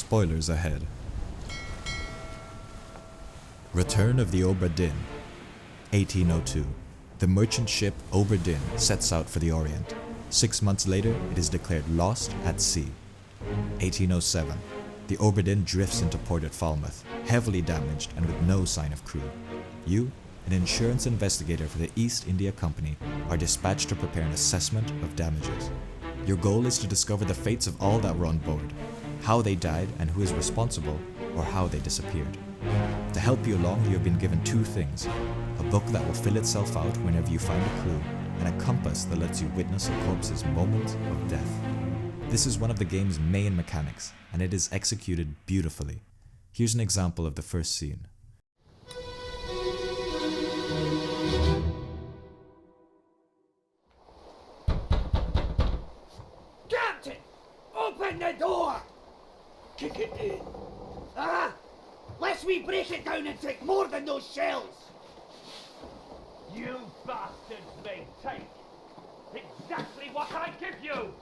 Spoilers ahead. Return of the Obra Dinn. 1802. The merchant ship Obra Dinn sets out for the Orient. 6 months later, it is declared lost at sea. 1807. The Obra Dinn drifts into port at Falmouth, heavily damaged and with no sign of crew. You, an insurance investigator for the East India Company, are dispatched to prepare an assessment of damages. Your goal is to discover the fates of all that were on board, how they died and who is responsible, or how they disappeared. To help you along, you have been given 2 things: a book that will fill itself out whenever you find a clue, and a compass that lets you witness a corpse's moment of death. This is one of the game's main mechanics, and it is executed beautifully. Here's an example of the first scene. Captain! Open the door! Kick it in. Ah! Lest we break it down and take more than those shells! You bastards may take exactly what I give you!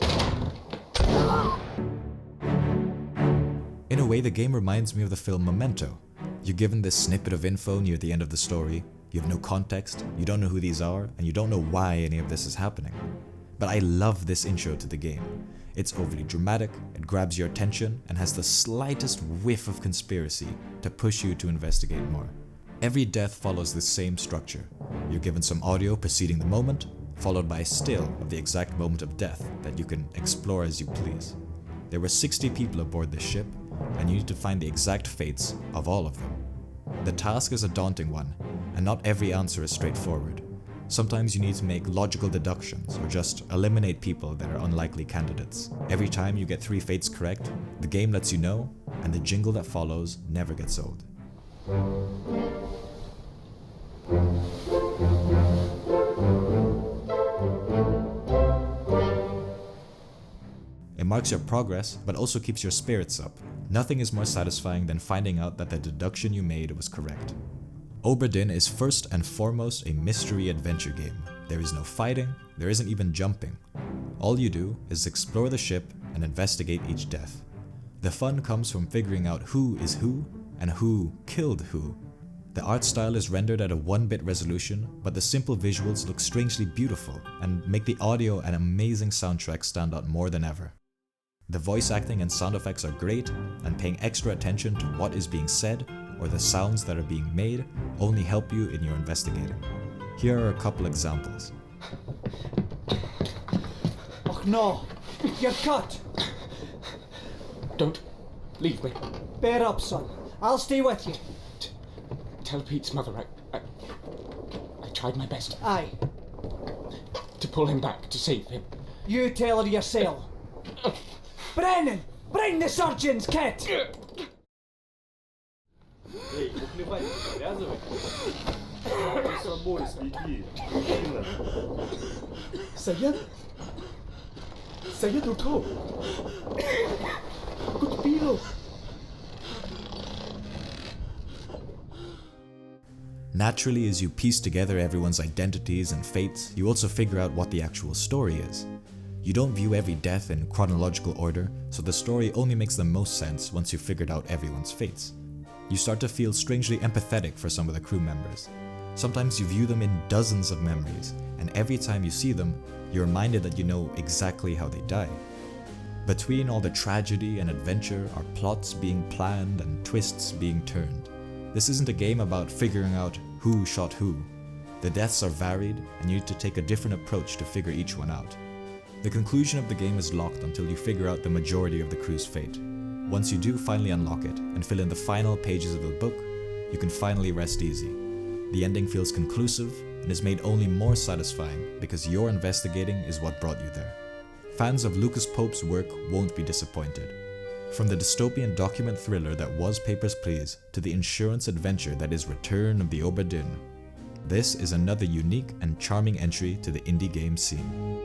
In a way, the game reminds me of the film Memento. You're given this snippet of info near the end of the story, you have no context, you don't know who these are, and you don't know why any of this is happening. But I love this intro to the game. It's overly dramatic, it grabs your attention, and has the slightest whiff of conspiracy to push you to investigate more. Every death follows the same structure. You're given some audio preceding the moment, followed by a still of the exact moment of death that you can explore as you please. There were 60 people aboard this ship, and you need to find the exact fates of all of them. The task is a daunting one, and not every answer is straightforward. Sometimes you need to make logical deductions or just eliminate people that are unlikely candidates. Every time you get 3 fates correct, the game lets you know, and the jingle that follows never gets old. It marks your progress, but also keeps your spirits up. Nothing is more satisfying than finding out that the deduction you made was correct. Obra Dinn is first and foremost a mystery adventure game. There is no fighting, there isn't even jumping. All you do is explore the ship and investigate each death. The fun comes from figuring out who is who and who killed who. The art style is rendered at a 1-bit resolution, but the simple visuals look strangely beautiful and make the audio and amazing soundtrack stand out more than ever. The voice acting and sound effects are great, and paying extra attention to what is being said or the sounds that are being made only help you in your investigating. Here are a couple examples. Oh no! You're cut! Don't leave me. Bear up, son. I'll stay with you. Tell Pete's mother I tried my best. Aye. To pull him back, to save him. You tell her yourself. Brennan! Bring the surgeon's kit! Sayed? Sayed utho. Kuch pee lo. Naturally, as you piece together everyone's identities and fates, you also figure out what the actual story is. You don't view every death in chronological order, so the story only makes the most sense once you've figured out everyone's fates. You start to feel strangely empathetic for some of the crew members. Sometimes you view them in dozens of memories, and every time you see them, you're reminded that you know exactly how they die. Between all the tragedy and adventure are plots being planned and twists being turned. This isn't a game about figuring out who shot who. The deaths are varied, and you need to take a different approach to figure each one out. The conclusion of the game is locked until you figure out the majority of the crew's fate. Once you do finally unlock it and fill in the final pages of the book, you can finally rest easy. The ending feels conclusive and is made only more satisfying because your investigating is what brought you there. Fans of Lucas Pope's work won't be disappointed. From the dystopian document thriller that was Papers, Please to the insurance adventure that is Return of the Obra Dinn, this is another unique and charming entry to the indie game scene.